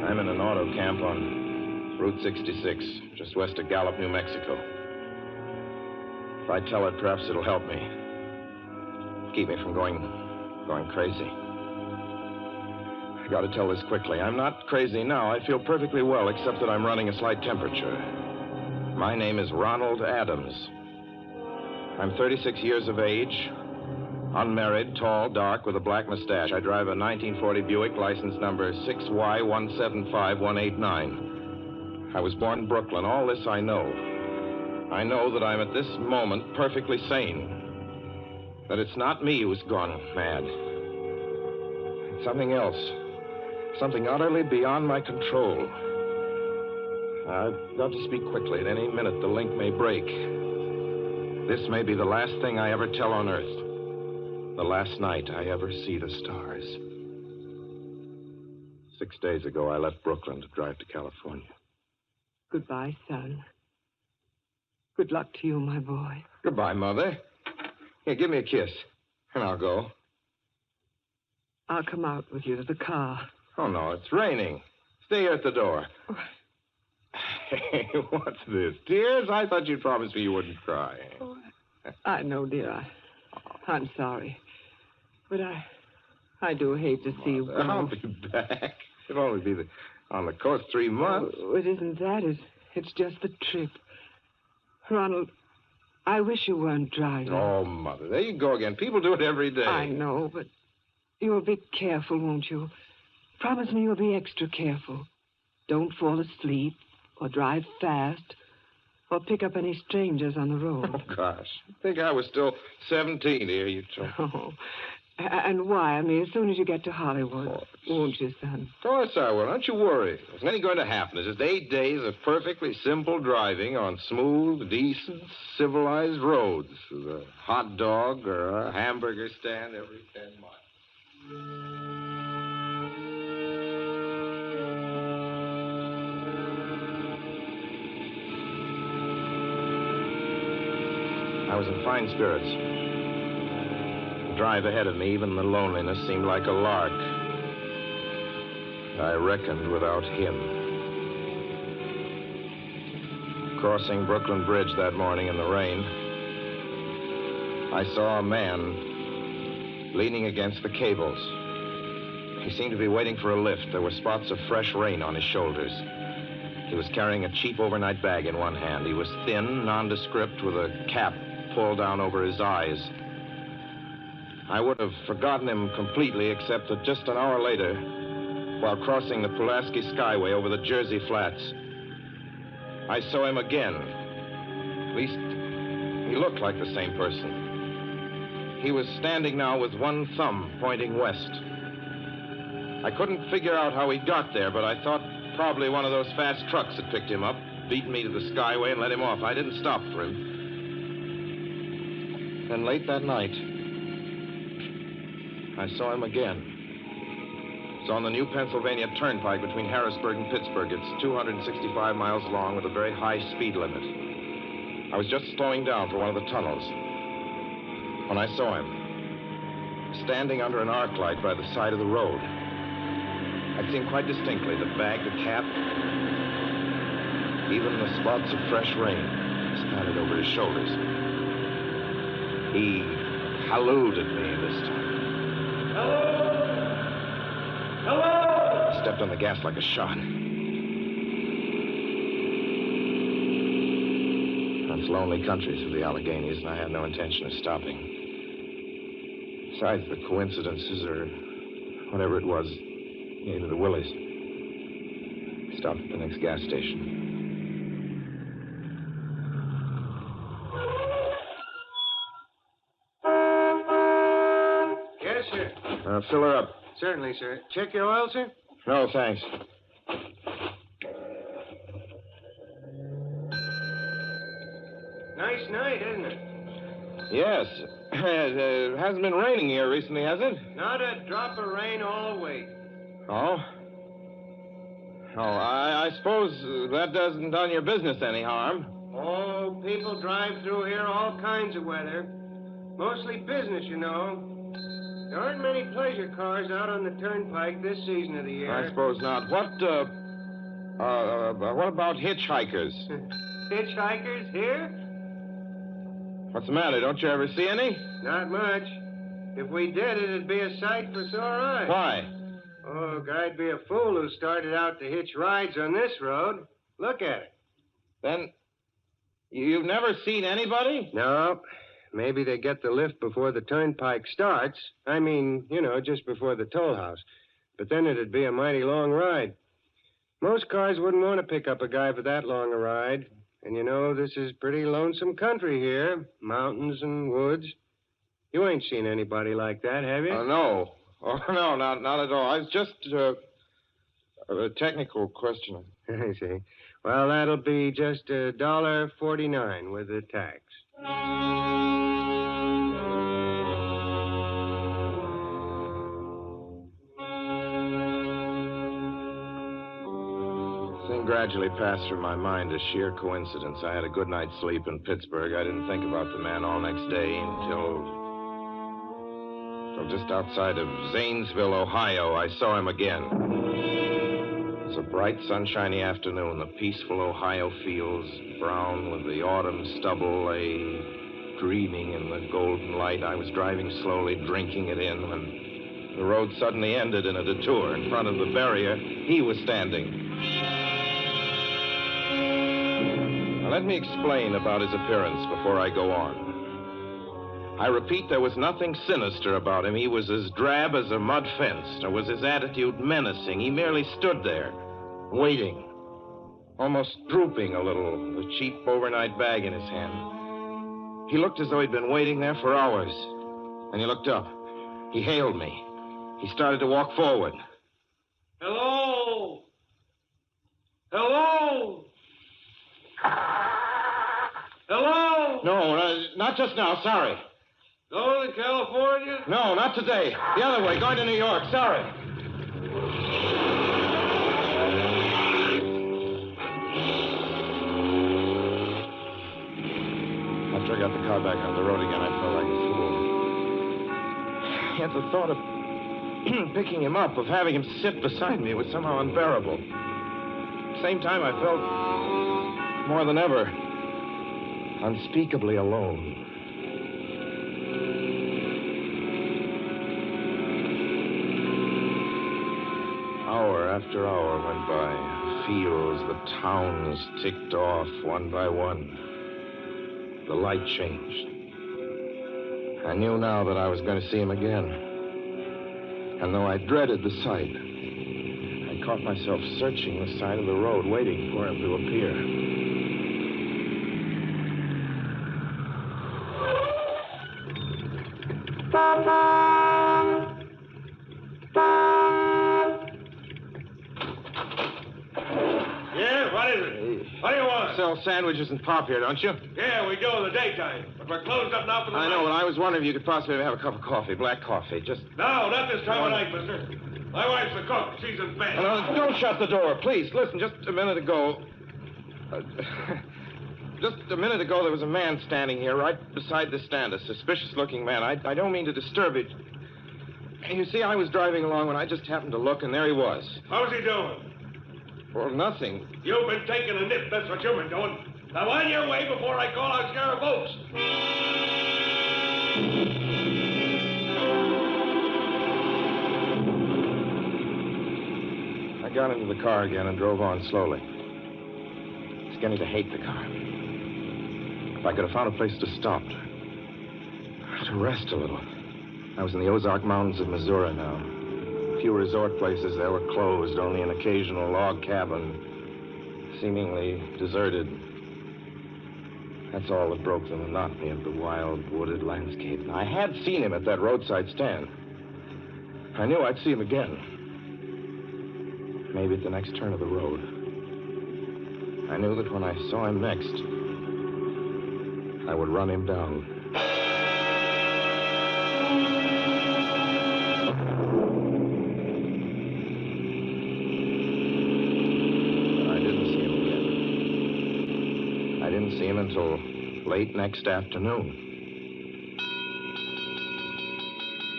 I'm in an auto camp on Route 66, just west of Gallup, New Mexico. If I tell it, perhaps it'll help me. Keep me from going crazy. I got to tell this quickly. I'm not crazy now. I feel perfectly well, except that I'm running a slight temperature. My name is Ronald Adams. I'm 36 years of age, unmarried, tall, dark, with a black mustache. I drive a 1940 Buick, license number 6Y175189. I was born in Brooklyn. All this I know. I know that I'm at this moment perfectly sane. That it's not me who's gone mad. It's something else. Something utterly beyond my control. I've got to speak quickly. At any minute, the link may break. This may be the last thing I ever tell on Earth. The last night I ever see the stars. 6 days ago, I left Brooklyn to drive to California. Goodbye, son. Good luck to you, my boy. Goodbye, Mother. Here, give me a kiss, and I'll go. I'll come out with you to the car. Oh, no, it's raining. Stay here at the door. Hey, what's this? Tears? I thought you'd promised me you wouldn't cry. Oh, I know, dear. I'm sorry. But I do hate to see you go. I'll be back. It'll only be on the coast 3 months. Oh, it isn't that. It's just the trip. Ronald, I wish you weren't driving. Oh, Mother, there you go again. People do it every day. I know, but you'll be careful, won't you? Promise me you'll be extra careful. Don't fall asleep or drive fast or pick up any strangers on the road. Oh, gosh. I think I was still 17 here, you told. Oh. And wire me as soon as you get to Hollywood. Won't you, son? Of course I will. Don't you worry. There's nothing going to happen. It's just 8 days of perfectly simple driving on smooth, decent, civilized roads with a hot dog or a hamburger stand every 10 miles. I was in fine spirits. The drive ahead of me, even the loneliness, seemed like a lark. I reckoned without him. Crossing Brooklyn Bridge that morning in the rain, I saw a man leaning against the cables. He seemed to be waiting for a lift. There were spots of fresh rain on his shoulders. He was carrying a cheap overnight bag in one hand. He was thin, nondescript, with a cap pulled down over his eyes. I would have forgotten him completely, except that just an hour later, while crossing the Pulaski Skyway over the Jersey Flats, I saw him again. At least, he looked like the same person. He was standing now with one thumb pointing west. I couldn't figure out how he got there, but I thought probably one of those fast trucks had picked him up, beaten me to the Skyway, and let him off. I didn't stop for him. Then late that night, I saw him again. It's on the new Pennsylvania Turnpike between Harrisburg and Pittsburgh. It's 265 miles long with a very high speed limit. I was just slowing down for one of the tunnels when I saw him, standing under an arc light by the side of the road. I'd seen quite distinctly the bag, the cap, even the spots of fresh rain spattered over his shoulders. He hallooed at me this time. Hello! Hello! I stepped on the gas like a shot. It's lonely country through the Alleghenies, and I had no intention of stopping. Besides, the coincidences, or whatever it was, gave me the willies. Stopped at the next gas station. Yes, sir. Fill her up. Certainly, sir. Check your oil, sir? No, thanks. Nice night, isn't it? Yes. It hasn't been raining here recently, has it? Not a drop of rain all week. Oh? Oh, I suppose that doesn't done your business any harm. Oh, people drive through here all kinds of weather. Mostly business, you know. There aren't many pleasure cars out on the turnpike this season of the year. I suppose not. What about hitchhikers? Hitchhikers here? What's the matter? Don't you ever see any? Not much. If we did, it'd be a sight for sore eyes. Why? Oh, guy'd be a fool who started out to hitch rides on this road. Look at it. Then you've never seen anybody? No. Maybe they get the lift before the turnpike starts. I mean, just before the toll house. But then it'd be a mighty long ride. Most cars wouldn't want to pick up a guy for that long a ride. And this is pretty lonesome country here. Mountains and woods. You ain't seen anybody like that, have you? No. Oh, no, not at all. I was just a technical question. I see. Well, that'll be just $1.49 with the tax. Thing gradually passed through my mind as sheer coincidence. I had a good night's sleep in Pittsburgh. I didn't think about the man all next day until just outside of Zanesville, Ohio, I saw him again. It was a bright, sunshiny afternoon. The peaceful Ohio fields, brown with the autumn stubble, lay dreaming in the golden light. I was driving slowly, drinking it in, when the road suddenly ended in a detour. In front of the barrier, he was standing. Now, let me explain about his appearance before I go on. I repeat, there was nothing sinister about him. He was as drab as a mud fence, nor was his attitude menacing. He merely stood there, waiting, almost drooping a little, the cheap overnight bag in his hand. He looked as though he'd been waiting there for hours. And he looked up. He hailed me. He started to walk forward. Hello? Hello? Hello? No, not just now. Sorry. Going to California? No, not today. The other way, going to New York. Sorry. After I got the car back on the road again, I felt like a fool. Yet the thought of picking him up, of having him sit beside me, was somehow unbearable. At the same time, I felt more than ever unspeakably alone. Hour after hour went by. The fields, the towns ticked off one by one. The light changed. I knew now that I was going to see him again. And though I dreaded the sight, I caught myself searching the side of the road, waiting for him to appear. Yeah, what is it? What do you want? Sell sandwiches and pop here, don't you? Yeah, we do in the daytime. But we're closed up now for the I night. know, but I was wondering if you could possibly have a cup of coffee, black coffee, just... No, not this time of night, mister. My wife's the cook. She's in bed. No, don't shut the door, please. Listen, just a minute ago... just a minute ago, there was a man standing here right beside the stand, a suspicious-looking man. I don't mean to disturb it. You see, I was driving along when I just happened to look, and there he was. What was he doing? Well, nothing. You've been taking a nip. That's what you've been doing. Now, on your way before I call out Sheriff Oates. I got into the car again and drove on slowly. It's beginning to hate the car. If I could have found a place to stop, to rest a little. I was in the Ozark Mountains of Missouri now. A few resort places there were closed, only an occasional log cabin, seemingly deserted. That's all that broke the monotony of the wild, wooded landscape. I had seen him at that roadside stand. I knew I'd see him again. Maybe at the next turn of the road. I knew that when I saw him next, I would run him down. See him until late next afternoon.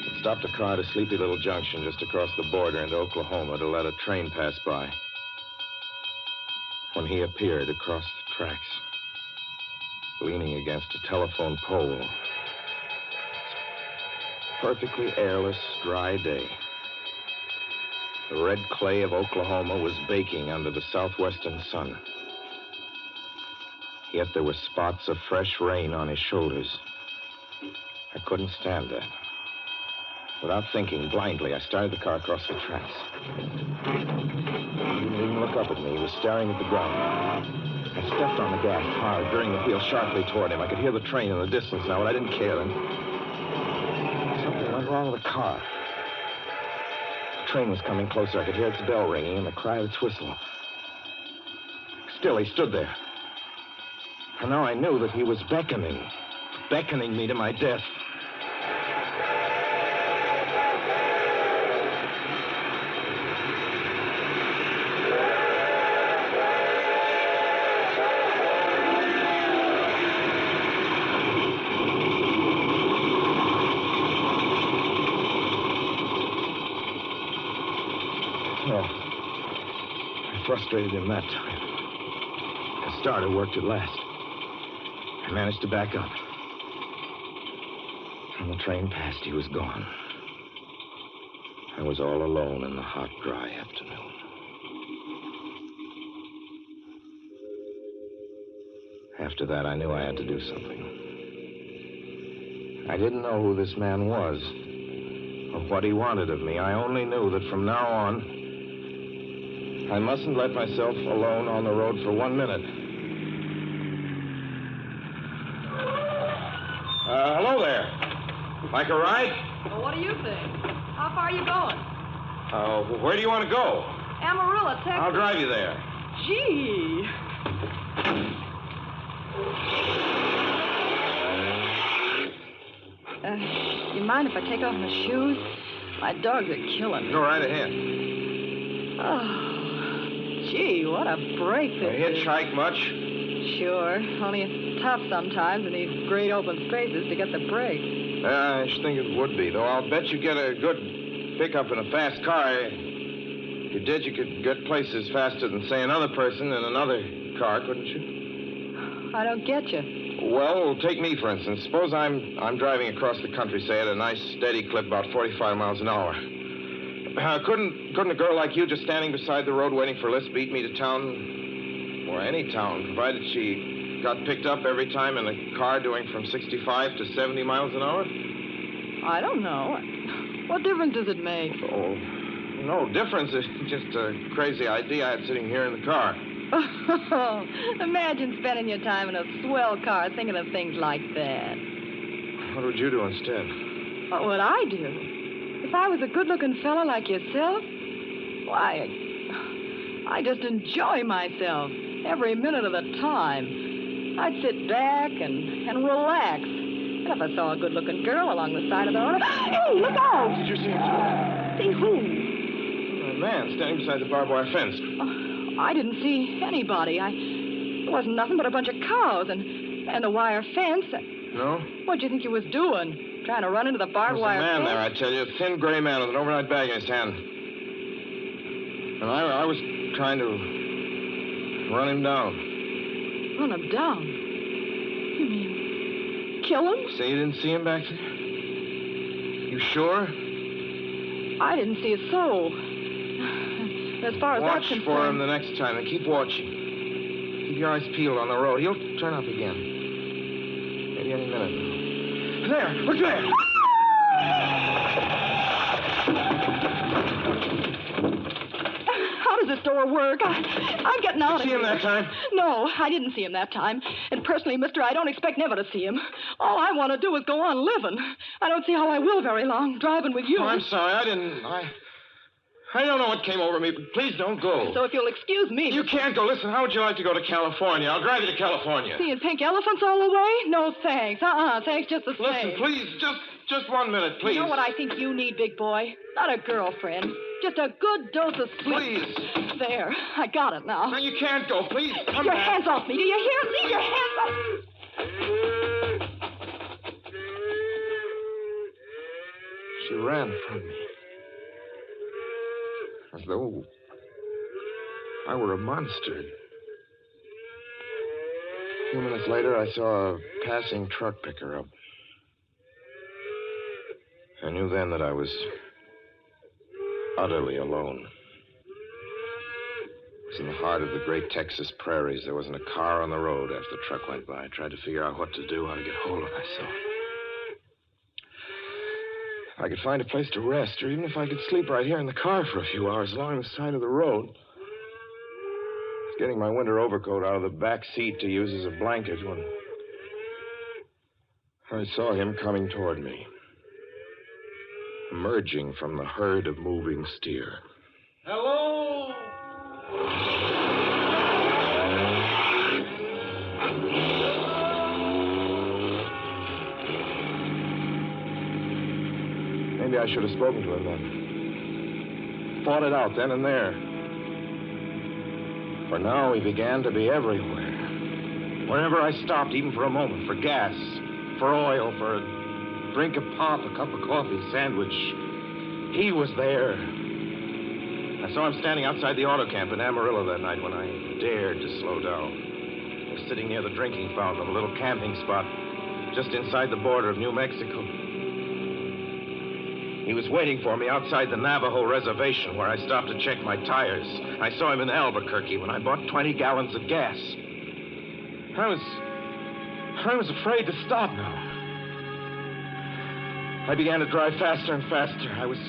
It stopped a car at a sleepy little junction just across the border into Oklahoma to let a train pass by. When he appeared across the tracks, leaning against a telephone pole. Perfectly airless, dry day. The red clay of Oklahoma was baking under the southwestern sun. Yet there were spots of fresh rain on his shoulders. I couldn't stand that. Without thinking, blindly, I started the car across the tracks. He didn't even look up at me. He was staring at the ground. I stepped on the gas hard, veering the wheel sharply toward him. I could hear the train in the distance now, but I didn't care. And something went wrong with the car. The train was coming closer. I could hear its bell ringing and the cry of its whistle. Still, he stood there. And now I knew that he was beckoning me to my death. Frustrated him that time. The starter worked at last. I managed to back up. When the train passed, he was gone. I was all alone in the hot, dry afternoon. After that, I knew I had to do something. I didn't know who this man was or what he wanted of me. I only knew that from now on, I mustn't let myself alone on the road for 1 minute. Hello there. Like a ride? Well, what do you think? How far are you going? Where do you want to go? Amarillo, Texas. I'll drive you there. Gee. You mind if I take off my shoes? My dogs are killing me. Go right ahead. Oh. Gee, what a break this is. Hitchhike much? Sure. Only it's tough sometimes in these great open spaces to get the break. I should think it would be, though. I'll bet you get a good pickup in a fast car. If you did, you could get places faster than, say, another person in another car, couldn't you? I don't get you. Well, take me, for instance. Suppose I'm driving across the country, say, at a nice, steady clip, about 45 miles an hour. Couldn't a girl like you just standing beside the road waiting for lifts beat me to town, or any town, provided she got picked up every time in a car doing from 65 to 70 miles an hour? I don't know. What difference does it make? Oh, no difference. It's just a crazy idea I had sitting here in the car. Oh, imagine spending your time in a swell car thinking of things like that. What would you do instead? What would I do? If I was a good-looking fella like yourself, why, I just enjoy myself every minute of the time. I'd sit back and relax. And if I saw a good-looking girl along the side of the road, hey, look out! Did you see him? See who? A man standing beside the barbed wire fence. I didn't see anybody. There wasn't nothing but a bunch of cows and a wire fence. No? What'd you think you was doing? Trying to run into the barbed wire There's a man fence? there, I tell you. A thin gray man with an overnight bag in his hand. And I was trying to run him down. Run him down? You mean kill him? Say you didn't see him back there? You sure? I didn't see a soul. As far as Watch that's concerned... for him the next time and keep watching. Keep your eyes peeled on the road. He'll turn up again. Maybe any minute. There! Look there! How does this door work? I'm getting out of here. Did you see him that time? No, I didn't see him that time. And personally, mister, I don't expect never to see him. All I want to do is go on living. I don't see how I will very long, driving with you. Oh, I'm sorry. I don't know what came over me, but please don't go. So if you'll excuse me... You can't go. Listen, how would you like to go to California? I'll drive you to California. Seeing pink elephants all the way? No, thanks. Thanks just the same. Listen, please, just 1 minute, please. You know what I think you need, big boy? Not a girlfriend. Just a good dose of sleep. Please. There. I got it now. No, you can't go. Please, come Your back. hands off me. Do you hear? Leave your hands off. She ran from me. As though I were a monster. A few minutes later, I saw a passing truck pick her up. I knew then that I was utterly alone. It was in the heart of the great Texas prairies. There wasn't a car on the road after the truck went by. I tried to figure out what to do, how to get hold of myself. If I could find a place to rest, or even if I could sleep right here in the car for a few hours along the side of the road. I was getting my winter overcoat out of the back seat to use as a blanket when I saw him coming toward me, emerging from the herd of moving steer. Hello? Maybe I should have spoken to him then. Fought it out then and there. For now, he began to be everywhere. Whenever I stopped, even for a moment, for gas, for oil, for a drink of pop, a cup of coffee, sandwich, he was there. I saw him standing outside the auto camp in Amarillo that night when I dared to slow down. I was sitting near the drinking fountain of a little camping spot just inside the border of New Mexico. He was waiting for me outside the Navajo reservation where I stopped to check my tires. I saw him in Albuquerque when I bought 20 gallons of gas. I was afraid to stop now. I began to drive faster and faster. I was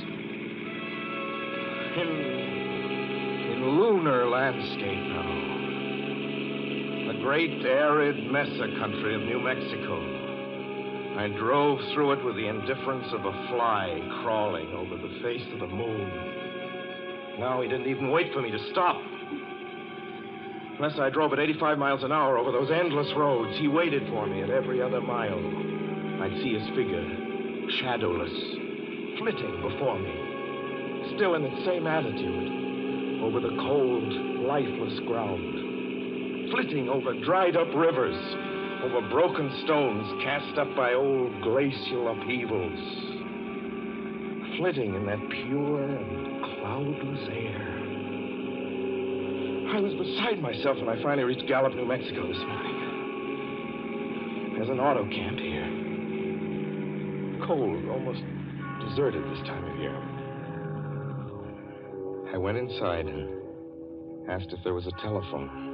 in lunar landscape now. The great arid mesa country of New Mexico. I drove through it with the indifference of a fly crawling over the face of the moon. Now he didn't even wait for me to stop. Unless I drove at 85 miles an hour over those endless roads, he waited for me at every other mile. I'd see his figure, shadowless, flitting before me, still in its same attitude, over the cold, lifeless ground, flitting over dried-up rivers, over broken stones cast up by old glacial upheavals, flitting in that pure and cloudless air. I was beside myself when I finally reached Gallup, New Mexico this morning. There's an auto camp here. Cold, almost deserted this time of year. I went inside and asked if there was a telephone.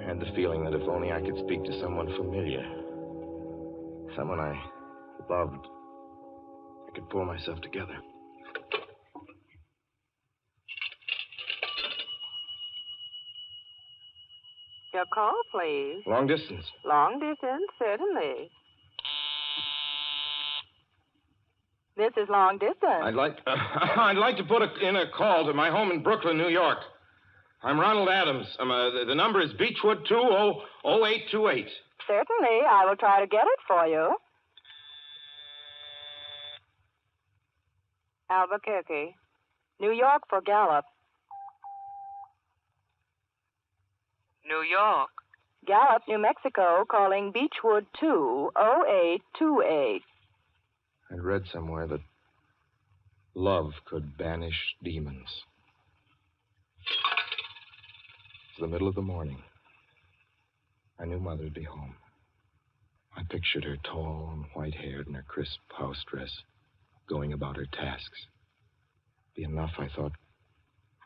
I had the feeling that if only I could speak to someone familiar, someone I loved, I could pull myself together. Your call, please. Long distance. Long distance, certainly. This is long distance. I'd like to put in a call to my home in Brooklyn, New York. I'm Ronald Adams. The number is Beechwood 200828. Certainly, I will try to get it for you. Albuquerque. New York for Gallup. New York. Gallup, New Mexico, calling Beechwood 20828. I'd read somewhere that love could banish demons. It's the middle of the morning. I knew Mother'd be home. I pictured her tall and white-haired in her crisp house dress, going about her tasks. Be enough, I thought,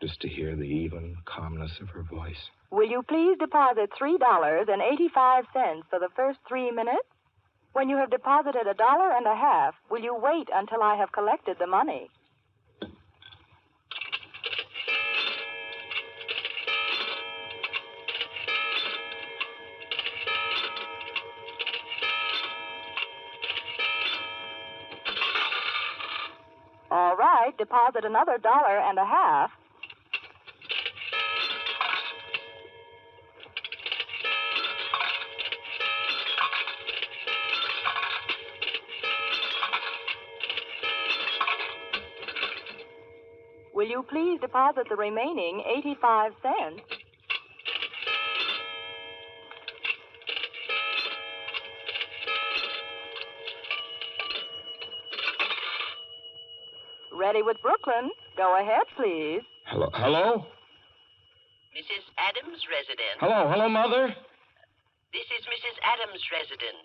just to hear the even calmness of her voice. Will you please deposit $3.85 for the first 3 minutes? When you have deposited $1.50, will you wait until I have collected the money? All right, deposit another $1.50. Will you please deposit the remaining 85 cents? Ready with Brooklyn. Go ahead, please. Hello? Hello? Mrs. Adams' residence. Hello, Mother? This is Mrs. Adams' residence.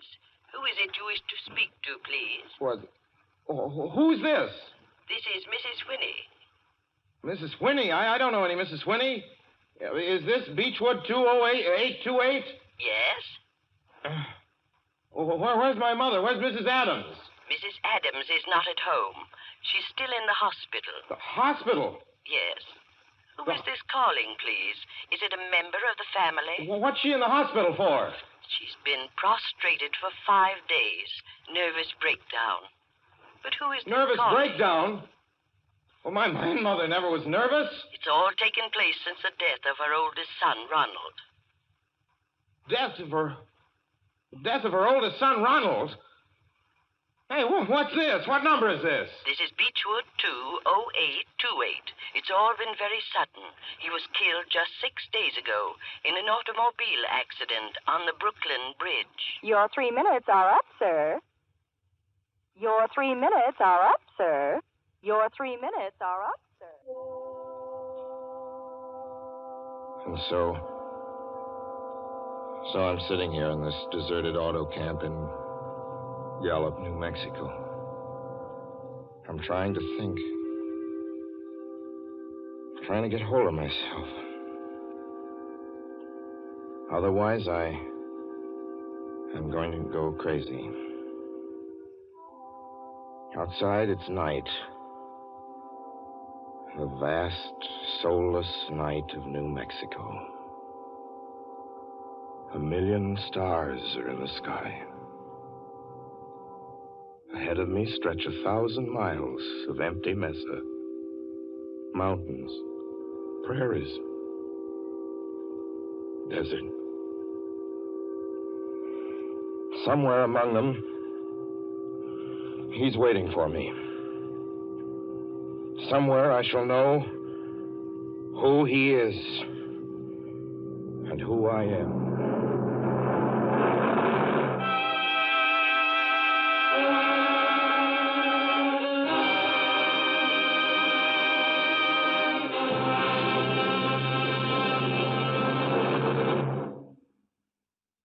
Who is it you wish to speak to, please? What? Who's this? This is Mrs. Whinney. Mrs. Whinney? I don't know any Mrs. Whinney. Is this Beechwood 208-828? Yes? Where's my mother? Where's Mrs. Adams? Mrs. Adams is not at home. She's still in the hospital. The hospital? Yes. Who is this calling, please? Is it a member of the family? Well, what's she in the hospital for? She's been prostrated for 5 days. Nervous breakdown. But who is this Nervous calling? breakdown? Well, my mother never was nervous. It's all taken place since the death of her oldest son, Ronald. Death of her oldest son, Ronald? Hey, what's this? What number is this? This is Beechwood 20828. It's all been very sudden. He was killed just 6 days ago in an automobile accident on the Brooklyn Bridge. Your 3 minutes are up, sir. Your 3 minutes are up, sir. Your 3 minutes are up, sir. And so I'm sitting here in this deserted auto camp in Gallup, New Mexico. I'm trying to think. Trying to get hold of myself. Otherwise, I'm going to go crazy. Outside, it's night. The vast, soulless night of New Mexico. 1,000,000 stars are in the sky. Ahead of me stretch 1,000 miles of empty mesa. Mountains, prairies, desert. Somewhere among them, he's waiting for me. Somewhere I shall know who he is and who I am.